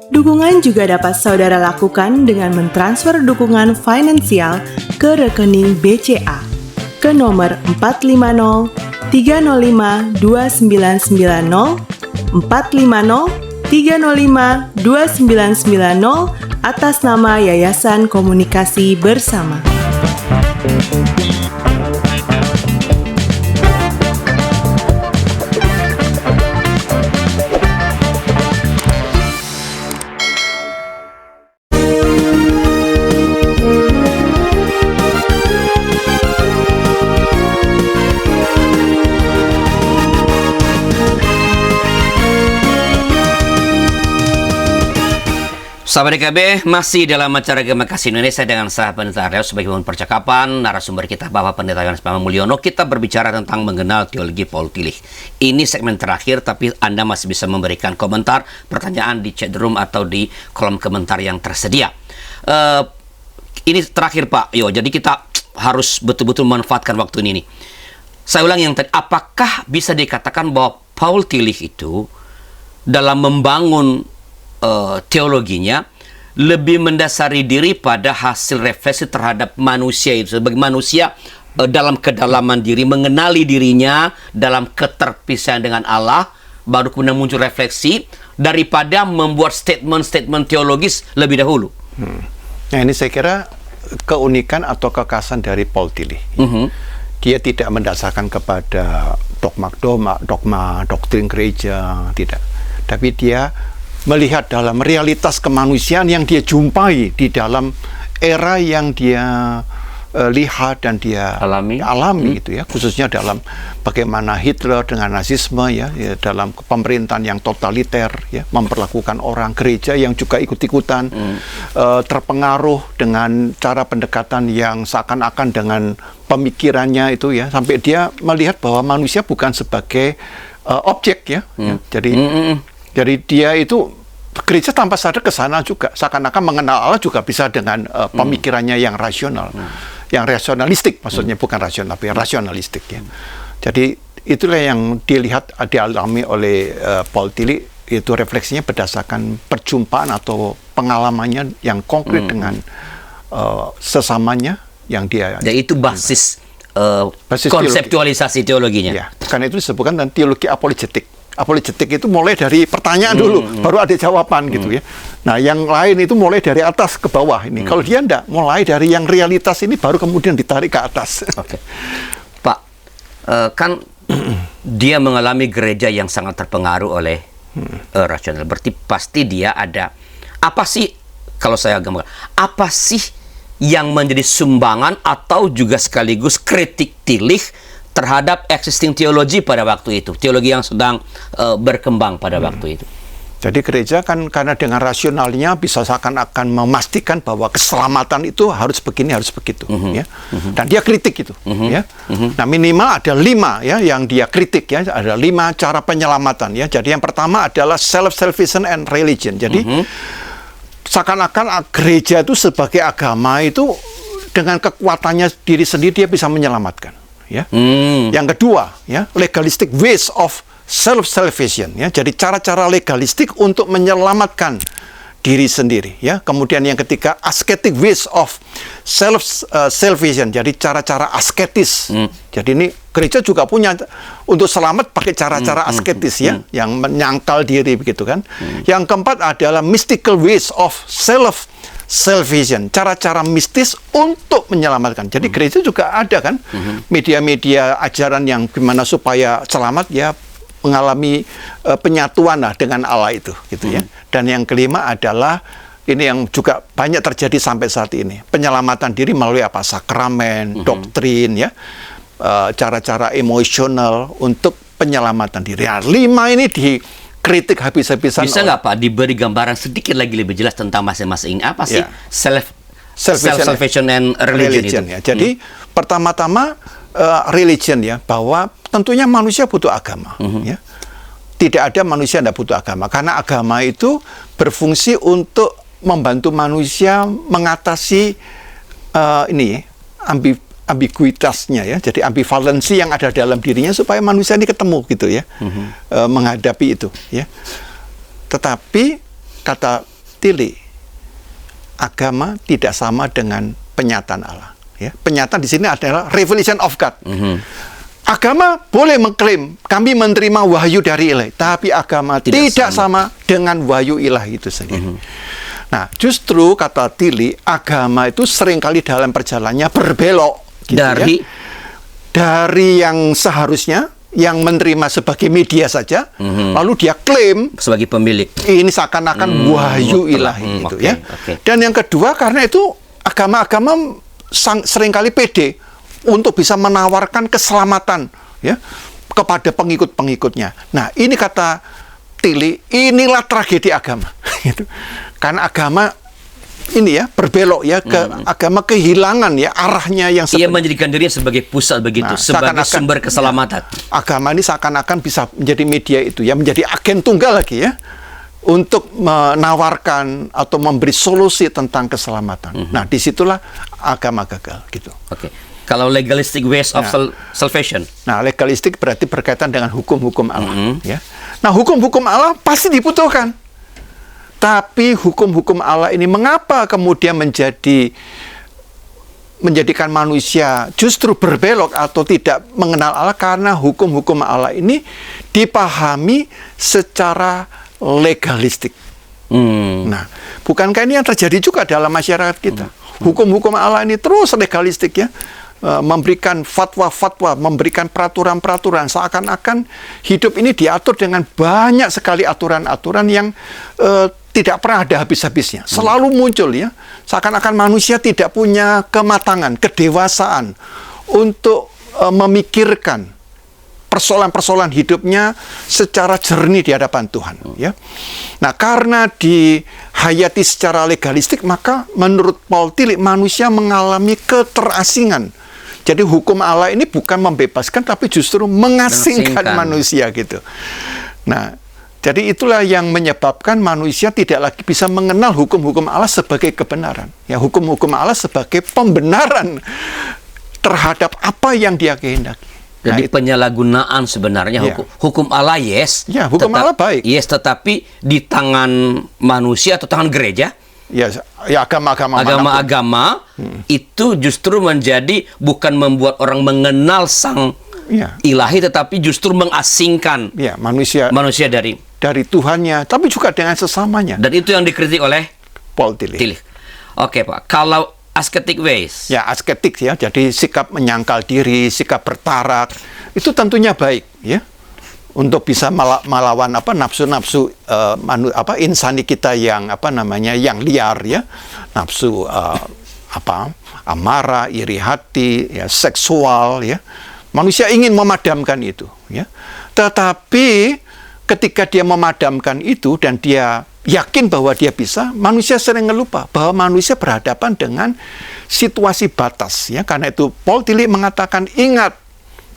Dukungan juga dapat saudara lakukan dengan mentransfer dukungan finansial ke rekening BCA ke nomor 450 305 2990 450 305 2990 atas nama Yayasan Komunikasi Bersama. Sahabat DKB, masih dalam acara Gema Kasih Indonesia dengan saya Pendeta Aryo sebagai percakapan narasumber kita Bapak Pendeta Yohanes Bambang Mulyono. Kita berbicara tentang mengenal teologi Paul Tillich. Ini segmen terakhir, tapi Anda masih bisa memberikan komentar, pertanyaan di chat room atau di kolom komentar yang tersedia. Ini terakhir Pak Yo, jadi kita harus betul-betul memanfaatkan waktu ini nih. Saya ulang yang tadi, apakah bisa dikatakan bahwa Paul Tillich itu dalam membangun teologinya lebih mendasari diri pada hasil refleksi terhadap manusia itu, sebagai manusia dalam kedalaman diri, mengenali dirinya dalam keterpisahan dengan Allah, baru kemudian muncul refleksi daripada membuat statement-statement teologis lebih dahulu. Nah, ini saya kira keunikan atau kekhasan dari Paul Tillich. Dia tidak mendasarkan kepada dogma doktrin gereja, tidak. Tapi dia melihat dalam realitas kemanusiaan yang dia jumpai di dalam era yang dia lihat dan dia alami gitu ya, khususnya dalam bagaimana Hitler dengan Nazisme ya, dalam pemerintahan yang totaliter ya, memperlakukan orang, gereja yang juga ikut-ikutan terpengaruh dengan cara pendekatan yang seakan-akan dengan pemikirannya itu ya, sampai dia melihat bahwa manusia bukan sebagai objek ya, jadi dia itu gereja tanpa sadar ke sana juga, seakan-akan mengenal Allah juga bisa dengan pemikirannya yang rasional, yang rasionalistik, maksudnya bukan rasional, tapi rasionalistik ya. Jadi itulah yang dilihat, dialami oleh Paul Tillich, itu refleksinya berdasarkan perjumpaan atau pengalamannya yang konkret dengan sesamanya yang dia. Dan itu basis konseptualisasi teologinya. Ya, karena itu disebutkan dan teologi apologetik. Apologetik itu mulai dari pertanyaan dulu, baru ada jawaban gitu ya. Nah, yang lain itu mulai dari atas ke bawah ini. Kalau dia enggak, mulai dari yang realitas ini baru kemudian ditarik ke atas. Oke. Pak, kan dia mengalami gereja yang sangat terpengaruh oleh rasional. Berarti pasti dia ada, apa sih, kalau saya gambarkan, apa sih yang menjadi sumbangan atau juga sekaligus kritik Tillich terhadap existing teologi pada waktu itu, teologi yang sedang berkembang pada waktu itu. Jadi gereja kan karena dengan rasionalnya bisa seakan-akan memastikan bahwa keselamatan itu harus begini, harus begitu, ya. Dan dia kritik itu, ya. Nah, minimal ada 5 ya yang dia kritik ya, ada 5 cara penyelamatan ya. Jadi yang pertama adalah self-salvation and religion. Jadi seakan-akan gereja itu sebagai agama itu dengan kekuatannya diri sendiri dia bisa menyelamatkan. Ya. Yang kedua, ya, legalistic ways of self-salvation, ya. Jadi cara-cara legalistik untuk menyelamatkan diri sendiri, ya. Kemudian yang ketiga, ascetic ways of self-salvation. Jadi cara-cara asketis. Jadi ini gereja juga punya untuk selamat pakai cara-cara asketis ya, yang menyangkal diri begitu kan. Yang keempat adalah mystical ways of self-salvation, cara-cara mistis untuk menyelamatkan. Jadi gereja juga ada kan media-media ajaran yang gimana supaya selamat ya, mengalami penyatuan lah dengan Allah itu gitu ya. Dan yang kelima adalah ini yang juga banyak terjadi sampai saat ini, penyelamatan diri melalui apa? Sakramen, doktrin ya, cara-cara emosional untuk penyelamatan diri. Nah, 5 ini dikritik habis-habisan. Bisa nggak Pak diberi gambaran sedikit lagi lebih jelas tentang masing-masing apa sih self-salvation and religion itu? Ya. Jadi pertama-tama religion ya, bahwa tentunya manusia butuh agama ya. Tidak ada manusia yang tidak butuh agama, karena agama itu berfungsi untuk membantu manusia mengatasi ambiguitasnya ya, jadi ambivalensi yang ada dalam dirinya supaya manusia ini ketemu gitu ya, menghadapi itu ya. Tetapi kata Tillich, agama tidak sama dengan penyataan Allah ya. Penyataan di sini adalah revelation of God. Agama boleh mengklaim kami menerima wahyu dari ilahi, tapi agama tidak sama dengan wahyu ilahi itu sendiri. Nah, justru kata Tillich, agama itu seringkali dalam perjalanannya berbelok gitu dari yang seharusnya yang menerima sebagai media saja, lalu dia klaim sebagai pemilik. Ini seakan-akan wahyu ilahi itu ya. Dan yang kedua, karena itu agama-agama seringkali pede untuk bisa menawarkan keselamatan ya kepada pengikut-pengikutnya. Nah, ini kata Tillich, inilah tragedi agama gitu. Karena agama ini ya berbelok ya ke agama kehilangan ya arahnya yang Ia sebenarnya. menjadikan dirinya sebagai pusat begitu, Nah, sebagai seakan-akan, sumber keselamatan. Agama ini seakan-akan bisa menjadi media itu ya, menjadi agen tunggal lagi ya untuk menawarkan atau memberi solusi tentang keselamatan. Nah, disitulah agama gagal gitu. Oke. Kalau legalistic ways of salvation. Nah, legalistik berarti berkaitan dengan hukum-hukum Allah ya. Nah, hukum-hukum Allah pasti dibutuhkan. Tapi hukum-hukum Allah ini mengapa kemudian menjadikan manusia justru berbelok atau tidak mengenal Allah? Karena hukum-hukum Allah ini dipahami secara legalistik. Nah, bukankah ini yang terjadi juga dalam masyarakat kita? Hukum-hukum Allah ini terus legalistik ya. Memberikan fatwa-fatwa, memberikan peraturan-peraturan, seakan-akan hidup ini diatur dengan banyak sekali aturan-aturan yang tidak pernah ada habis-habisnya. Selalu muncul ya, seakan-akan manusia tidak punya kematangan, kedewasaan untuk memikirkan persoalan-persoalan hidupnya secara jernih di hadapan Tuhan ya. Nah, karena dihayati secara legalistik, maka menurut Paul Tillich manusia mengalami keterasingan. Jadi hukum Allah ini bukan membebaskan tapi justru mengasingkan manusia gitu. Nah, jadi itulah yang menyebabkan manusia tidak lagi bisa mengenal hukum-hukum Allah sebagai kebenaran. Ya, hukum-hukum Allah sebagai pembenaran terhadap apa yang Dia kehendaki. Jadi penyalahgunaan sebenarnya hukum Allah Ya, hukum Allah baik. Yes, tetapi di tangan manusia atau tangan gereja, ya agama-agama itu justru menjadi bukan membuat orang mengenal sang ilahi, tetapi justru mengasingkan manusia dari Tuhannya, tapi juga dengan sesamanya. Dan itu yang dikritik oleh Paul Tillich. Oke, Pak. Kalau ascetic ways. Ya, asketik ya. Jadi sikap menyangkal diri, sikap bertarak, itu tentunya baik ya. Untuk bisa melawan nafsu-nafsu insani kita yang yang liar ya. Nafsu amarah, iri hati, ya, seksual ya. Manusia ingin memadamkan itu ya. Tetapi ketika dia memadamkan itu dan dia yakin bahwa dia bisa, manusia sering lupa bahwa manusia berhadapan dengan situasi batas ya. Karena itu Paul Tillich mengatakan, ingat,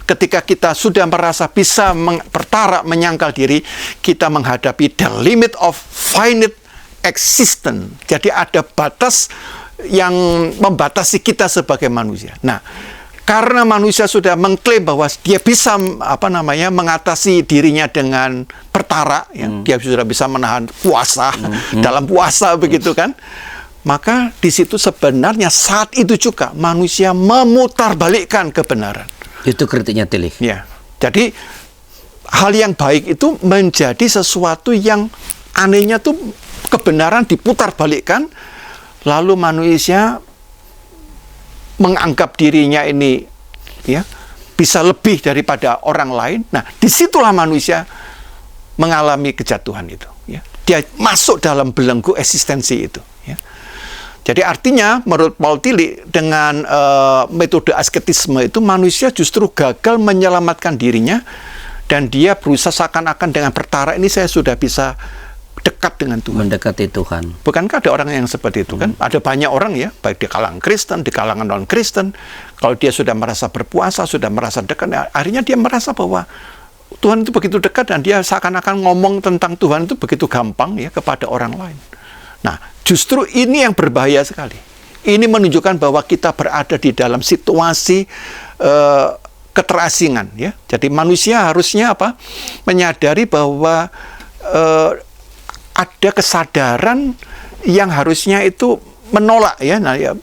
ketika kita sudah merasa bisa bertarak menyangkal diri, kita menghadapi the limit of finite existence. Jadi ada batas yang membatasi kita sebagai manusia. Nah, karena manusia sudah mengklaim bahwa dia bisa mengatasi dirinya dengan bertarak, ya, dia sudah bisa menahan puasa dalam puasa begitu kan, maka di situ sebenarnya saat itu juga manusia memutarbalikkan kebenaran. Itu kritiknya Tillich. Ya, jadi hal yang baik itu menjadi sesuatu yang anehnya tuh kebenaran diputarbalikkan, lalu manusia menganggap dirinya ini ya bisa lebih daripada orang lain. Nah, disitulah manusia mengalami kejatuhan itu. Ya. Dia masuk dalam belenggu eksistensi itu. Ya. Jadi artinya menurut Paul Tillich dengan metode asketisme itu manusia justru gagal menyelamatkan dirinya dan dia berusaha seakan-akan dengan perkara ini saya sudah bisa dekat dengan Tuhan. Mendekati Tuhan. Bukankah ada orang yang seperti itu kan? Ada banyak orang ya, baik di kalangan Kristen, di kalangan non-Kristen, kalau dia sudah merasa berpuasa, sudah merasa dekat, akhirnya dia merasa bahwa Tuhan itu begitu dekat dan dia seakan-akan ngomong tentang Tuhan itu begitu gampang ya kepada orang lain. Nah, justru ini yang berbahaya sekali. Ini menunjukkan bahwa kita berada di dalam situasi keterasingan ya. Jadi manusia harusnya menyadari bahwa ada kesadaran yang harusnya itu menolak ya. Nah, ya,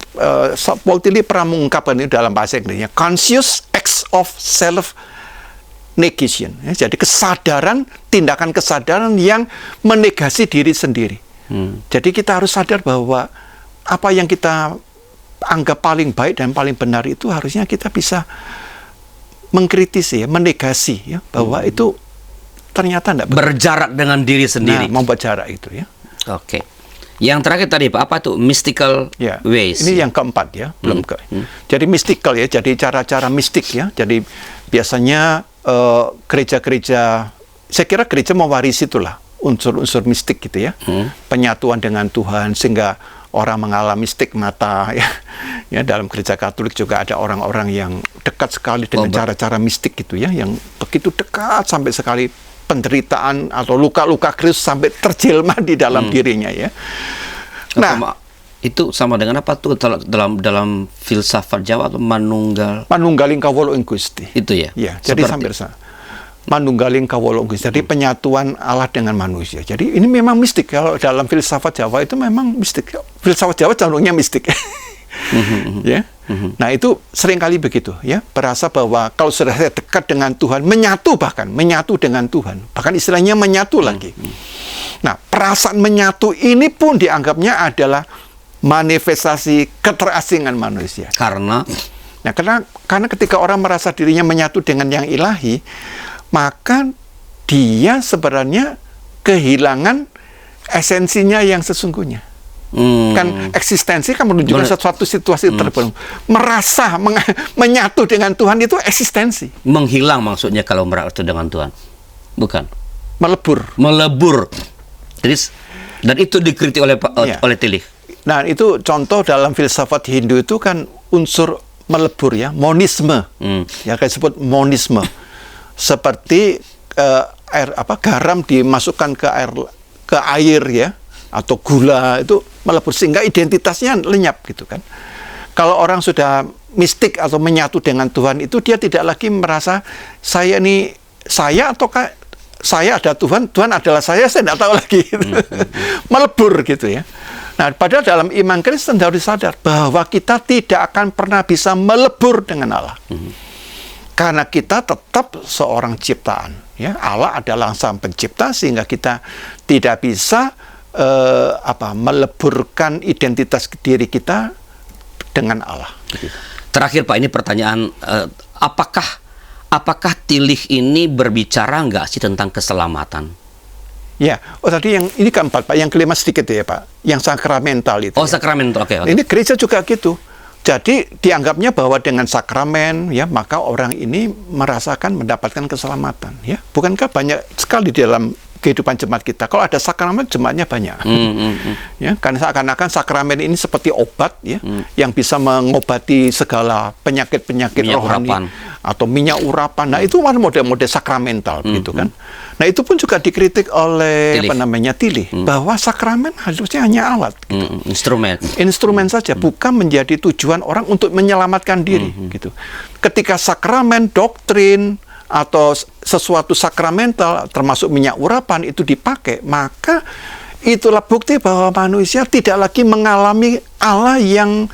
Paul Tillich pernah mengungkapkan ini dalam bahasa Inggrisnya, conscious acts of self negation. Ya, jadi kesadaran, tindakan kesadaran yang menegasi diri sendiri. Jadi kita harus sadar bahwa apa yang kita anggap paling baik dan paling benar itu harusnya kita bisa mengkritisi ya, menegasi ya, bahwa itu ternyata tidak berjarak dengan diri sendiri. Nah, membuat jarak itu ya. Oke. Yang terakhir tadi Pak, apa tuh mystical ways? Ini yang keempat ya, belum ke. Jadi mystical ya, jadi cara-cara mistik ya. Jadi biasanya gereja-gereja, saya kira gereja mewarisi itulah unsur-unsur mistik gitu ya. Penyatuan dengan Tuhan sehingga orang mengalami stigmata ya. Ya, dalam gereja Katolik juga ada orang-orang yang dekat sekali dengan cara-cara mistik gitu ya, yang begitu dekat sampai sekali penderitaan atau luka-luka Kristus sampai terjelma di dalam dirinya ya. Nah, itu sama dengan apa tuh dalam filsafat Jawa atau manunggaling kawula ing Gusti. Itu ya. Ya, jadi sampai sana. Manunggaling kawula ing Gusti. Jadi penyatuan Allah dengan manusia. Jadi ini memang mistik. Kalau dalam filsafat Jawa itu memang mistik. Filsafat Jawa cenderungnya mistik. Ya. Nah, itu seringkali begitu ya. Berasa bahwa kalau sudah saya dekat dengan Tuhan, menyatu dengan Tuhan. Bahkan istilahnya menyatu lagi. Nah, perasaan menyatu ini pun dianggapnya adalah manifestasi keterasingan manusia. Karena ketika orang merasa dirinya menyatu dengan yang ilahi, maka dia sebenarnya kehilangan esensinya yang sesungguhnya. Kan eksistensi kan menunjukkan sesuatu situasi tertentu. Merasa menyatu dengan Tuhan itu eksistensi. Menghilang maksudnya kalau merasa dengan Tuhan. Bukan. Melebur. Dan itu dikritik oleh Tillich. Nah, itu contoh dalam filsafat Hindu itu kan unsur melebur ya, monisme. Ya, kayak disebut monisme. Seperti garam dimasukkan ke air ya, atau gula itu melebur sehingga identitasnya lenyap gitu kan. Kalau orang sudah mistik atau menyatu dengan Tuhan itu dia tidak lagi merasa saya ataukah saya ada Tuhan adalah saya tidak tahu lagi. Melebur gitu ya. Nah, padahal dalam iman Kristen harus sadar bahwa kita tidak akan pernah bisa melebur dengan Allah. Karena kita tetap seorang ciptaan. Ya, Allah adalah Sang Pencipta sehingga kita tidak bisa meleburkan identitas diri kita dengan Allah. Terakhir Pak, ini pertanyaan, apakah Tillich ini berbicara nggak sih tentang keselamatan? Ya, tadi yang ini keempat Pak, yang kelima sedikit ya Pak, yang sakramental itu. Sakramental, oke. Ini gereja juga gitu. Jadi dianggapnya bahwa dengan sakramen ya maka orang ini mendapatkan keselamatan ya. Bukankah banyak sekali di dalam kehidupan jemaat kita. Kalau ada sakramen, jemaatnya banyak. Ya, karena seakan-akan sakramen ini seperti obat ya, yang bisa mengobati segala penyakit-penyakit rohani atau minyak urapan. Nah, itu model-model sakramental gitu kan. Nah, itu pun juga dikritik oleh Tillich bahwa sakramen harusnya hanya alat gitu. Instrumen saja, bukan menjadi tujuan orang untuk menyelamatkan diri gitu. Ketika sakramen, doktrin atau sesuatu sakramental termasuk minyak urapan itu dipakai, maka itulah bukti bahwa manusia tidak lagi mengalami Allah yang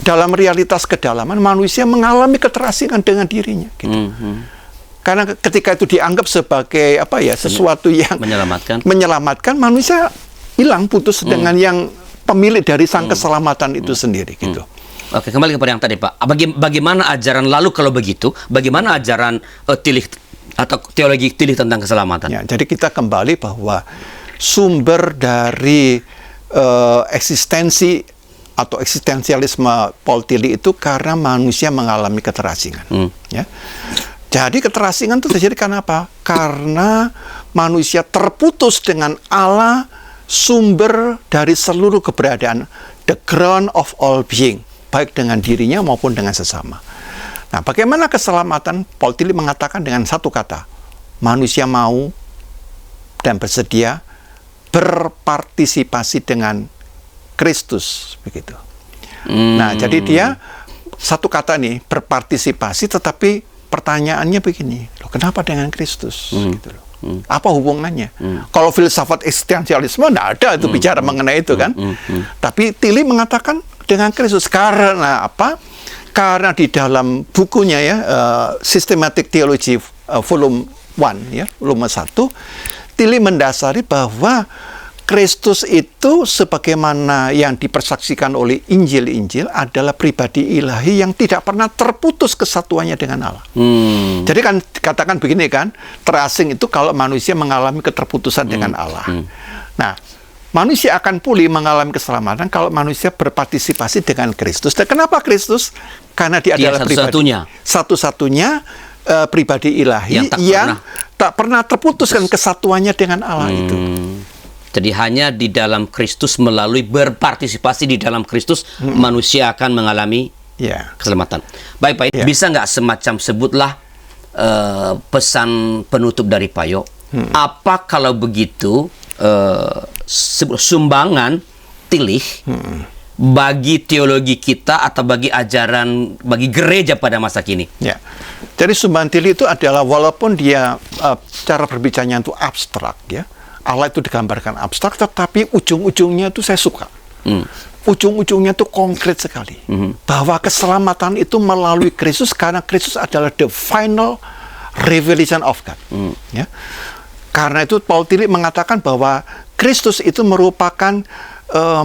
dalam realitas kedalaman. Manusia mengalami keterasingan dengan dirinya gitu. Karena ketika itu dianggap sebagai sesuatu yang menyelamatkan manusia hilang putus dengan yang pemilik dari sang keselamatan itu sendiri gitu. Oke, kembali kepada yang tadi Pak. Bagaimana ajaran lalu kalau begitu? Bagaimana ajaran Tillich atau teologi Tillich tentang keselamatan? Ya, jadi kita kembali bahwa sumber dari eksistensi atau eksistensialisme Paul Tillich itu karena manusia mengalami keterasingan. Ya. Jadi keterasingan itu terjadi karena apa? Karena manusia terputus dengan Allah, sumber dari seluruh keberadaan, the ground of all being, baik dengan dirinya maupun dengan sesama. Nah, bagaimana keselamatan? Paul Tillich mengatakan dengan satu kata, manusia mau dan bersedia berpartisipasi dengan Kristus, begitu. Nah, jadi dia satu kata nih, berpartisipasi, tetapi pertanyaannya begini, loh, kenapa dengan Kristus? Gitu loh. Apa hubungannya? Kalau filsafat eksistensialisme tidak ada itu bicara mengenai itu kan. Tapi Tillich mengatakan dengan Kristus. Karena apa? Karena di dalam bukunya ya Systematic Theology volume 1 ya, volume 1, Tillich mendasari bahwa Kristus itu sebagaimana yang dipersaksikan oleh Injil-Injil adalah pribadi ilahi yang tidak pernah terputus kesatuannya dengan Allah. Jadi kan katakan begini kan, terasing itu kalau manusia mengalami keterputusan dengan Allah. Nah, manusia akan pulih mengalami keselamatan kalau manusia berpartisipasi dengan Kristus. Dan kenapa Kristus? Karena dia adalah pribadi satu-satunya pribadi ilahi yang tak pernah terputuskan kesatuannya dengan Allah itu. Jadi hanya di dalam Kristus, melalui berpartisipasi di dalam Kristus, manusia akan mengalami Ya. keselamatan. Baik Pak, Ya. bisa nggak semacam sebutlah pesan penutup dari Pak Yo? Apa kalau begitu sumbangan tilih bagi teologi kita atau bagi ajaran, bagi gereja pada masa kini? Ya. Jadi sumbangan tilih itu adalah, walaupun dia cara berbicaranya itu abstrak ya. Allah itu digambarkan abstrak, tetapi ujung-ujungnya itu saya suka. Ujung-ujungnya itu konkret sekali. Bahwa keselamatan itu melalui Kristus, karena Kristus adalah the final revelation of God. Ya. Karena itu Paul Tillich mengatakan bahwa Kristus itu merupakan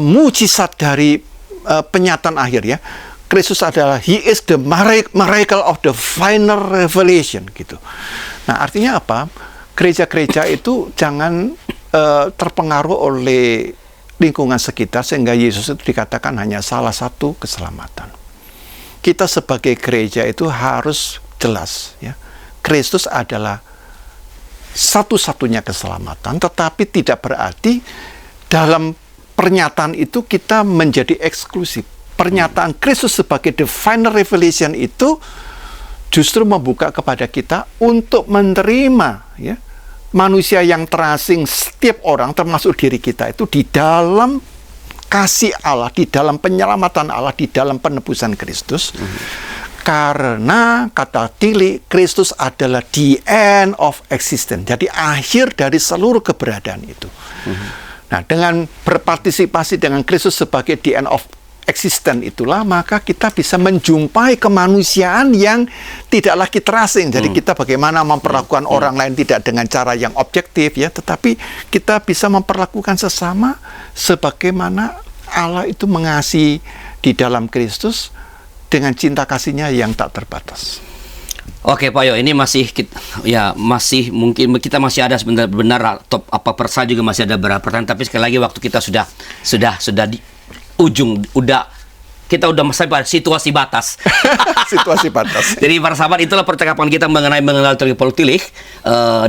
mujizat dari penyataan akhir ya. Kristus adalah He is the miracle of the final revelation gitu. Nah, artinya apa? Gereja-gereja itu jangan terpengaruh oleh lingkungan sekitar sehingga Yesus itu dikatakan hanya salah satu keselamatan. Kita sebagai gereja itu harus jelas ya. Kristus adalah satu-satunya keselamatan, tetapi tidak berarti dalam pernyataan itu kita menjadi eksklusif. Pernyataan Kristus sebagai the final revelation itu justru membuka kepada kita untuk menerima ya, manusia yang terasing, setiap orang termasuk diri kita itu di dalam kasih Allah, di dalam penyelamatan Allah, di dalam penebusan Kristus. Karena kata Tillich, Kristus adalah the end of existence. Jadi akhir dari seluruh keberadaan itu. Nah, dengan berpartisipasi dengan Kristus sebagai the end of existence itulah, maka kita bisa menjumpai kemanusiaan yang tidak lagi terasing. Jadi kita bagaimana memperlakukan orang lain tidak dengan cara yang objektif ya, tetapi kita bisa memperlakukan sesama sebagaimana Allah itu mengasihi di dalam Kristus dengan cinta kasihnya yang tak terbatas. Oke Pak Yo, ini masih masih mungkin kita masih ada benar top apa persa juga masih ada beberapa pertanyaan, tapi sekali lagi waktu kita sudah di ujung, kita udah sampai pada situasi batas. Situasi batas. Jadi para sahabat, itulah percakapan kita mengenai mengenal teologi Paul Tillich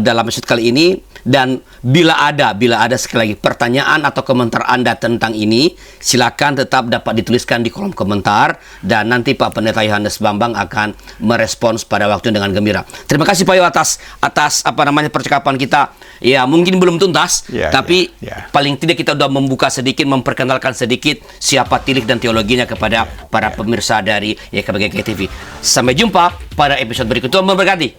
dalam episode kali ini. Dan bila ada sekali lagi pertanyaan atau komentar Anda tentang ini, silakan tetap dapat dituliskan di kolom komentar, dan nanti Pak Pendeta Yohanes Bambang akan merespons pada waktu dengan gembira. Terima kasih Pak Yo atas percakapan kita. Ya, mungkin belum tuntas, tapi paling tidak kita sudah membuka sedikit, memperkenalkan sedikit siapa Tillich dan teologinya kepada para pemirsa dari YKBGK TV. Sampai jumpa pada episode berikutnya. Memberkati.